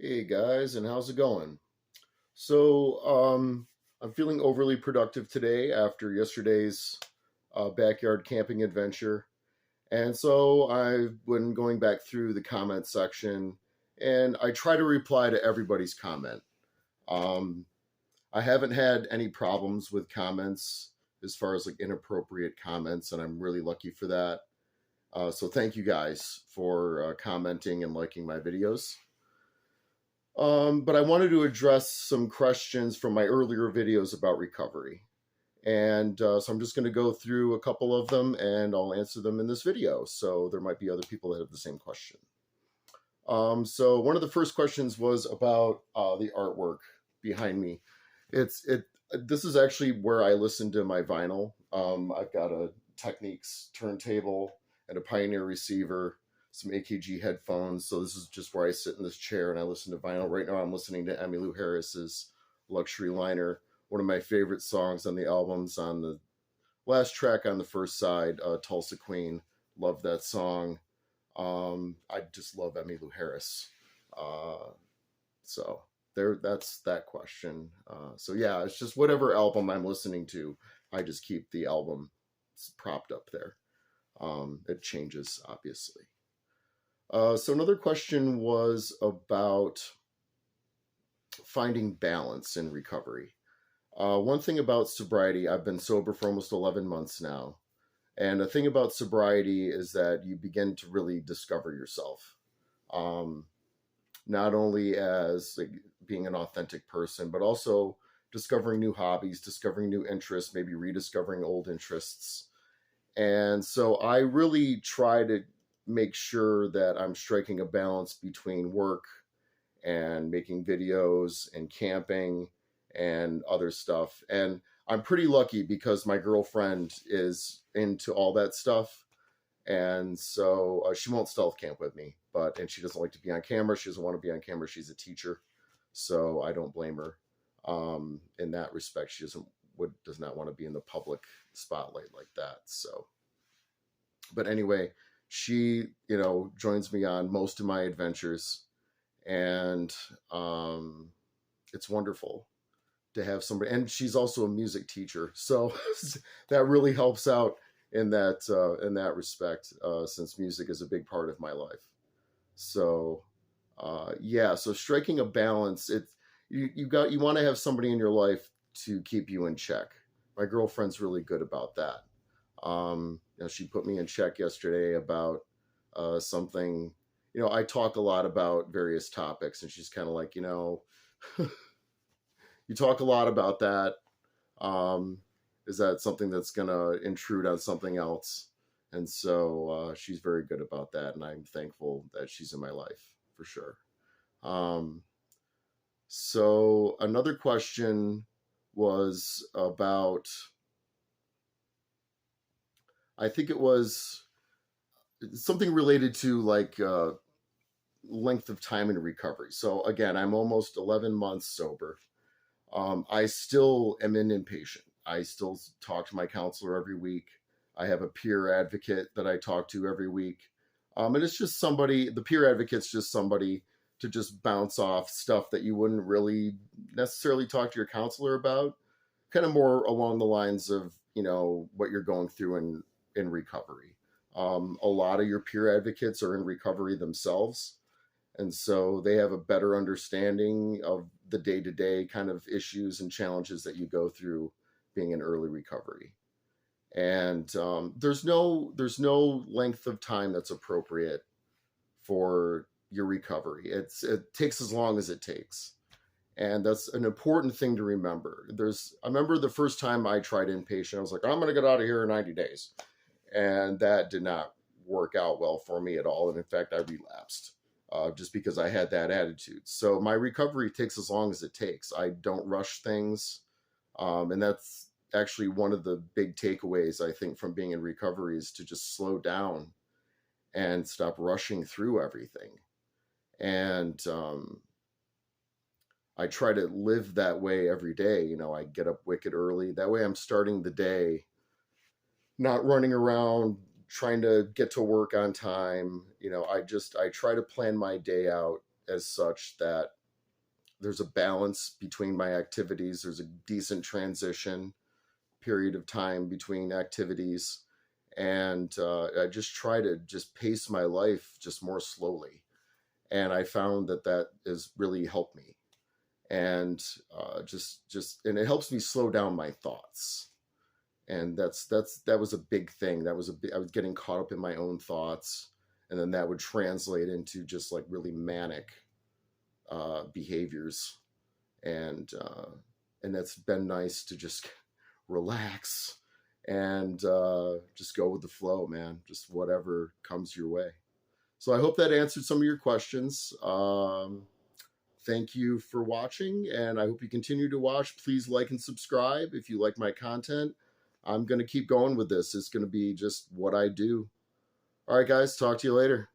Hey guys, and how's it going? So, I'm feeling overly productive today after yesterday's backyard camping adventure. And so I've been going back through the comment section and I try to reply to everybody's comment. Um, I haven't had any problems with comments as far as like inappropriate comments, and I'm really lucky for that. So thank you guys for commenting and liking my videos. But I wanted to address some questions from my earlier videos about recovery. And so I'm just going to go through a couple of them and I'll answer them in this video. So there might be other people that have the same question. So one of the first questions was about the artwork behind me. It's it. This is actually where I listen to my vinyl. I've got a Technics turntable and a Pioneer receiver, some AKG headphones. So this is just where I sit in this chair and I listen to vinyl. Right now I'm listening to Emmylou Harris's Luxury Liner, one of my favorite songs on the albums. On the last track on the first side, Tulsa Queen. Love that song. I just love Emmylou Harris. Uh, so that's that question. So yeah, it's just whatever album I'm listening to, I just keep the album propped up there. It changes, obviously. So another question was about finding balance in recovery. One thing about sobriety, I've been sober for almost 11 months now. And the thing about sobriety is that you begin to really discover yourself. Um, Not only as like, being an authentic person, but also discovering new hobbies, discovering new interests, maybe rediscovering old interests. And so I really try to make sure that I'm striking a balance between work and making videos and camping and other stuff. And I'm pretty lucky because my girlfriend is into all that stuff. And so she won't stealth camp with me, and she doesn't like to be on camera. She doesn't want to be on camera. She's a teacher, so I don't blame her. In that respect, she does not want to be in the public spotlight like that. So, but anyway, she joins me on most of my adventures, and it's wonderful to have somebody. And she's also a music teacher, so that really helps out in that respect, since music is a big part of my life. So yeah, so striking a balance. You want to have somebody in your life to keep you in check. My girlfriend's really good about that. She put me in check yesterday about something. I talk a lot about various topics, and she's kind of like, you talk a lot about that. Um, is that something that's going to intrude on something else? And so she's very good about that, and I'm thankful that she's in my life for sure. Um, so another question was about, I think it was something related to like length of time in recovery. So again, I'm almost 11 months sober. I still am an inpatient. I still talk to my counselor every week. I have a peer advocate that I talk to every week. And it's just somebody, the peer advocate's just somebody to just bounce off stuff that you wouldn't really necessarily talk to your counselor about. Kind of more along the lines of, what you're going through in recovery. A lot of your peer advocates are in recovery themselves, and so they have a better understanding of the day-to-day kind of issues and challenges that you go through being in early recovery. And there's no length of time that's appropriate for your recovery. It takes as long as it takes, and that's an important thing to remember. I remember the first time I tried inpatient, I was like, I'm going to get out of here in 90 days, and that did not work out well for me at all. And in fact, I relapsed, just because I had that attitude. So my recovery takes as long as it takes. I don't rush things. And that's actually one of the big takeaways, I think, from being in recovery, is to just slow down and stop rushing through everything. And I try to live that way every day. I get up wicked early. That way I'm starting the day not running around trying to get to work on time. I try to plan my day out as such that there's a balance between my activities. There's a decent transition period of time between activities. And I just try to just pace my life just more slowly. And I found that that has really helped me. And and it helps me slow down my thoughts. And that was a big thing. I was getting caught up in my own thoughts, and then that would translate into just like really manic behaviors. And that's been nice to just relax and just go with the flow, man. Just whatever comes your way. So I hope that answered some of your questions. Thank you for watching, and I hope you continue to watch. Please like and subscribe if you like my content. I'm going to keep going with this. It's going to be just what I do. All right, guys, talk to you later.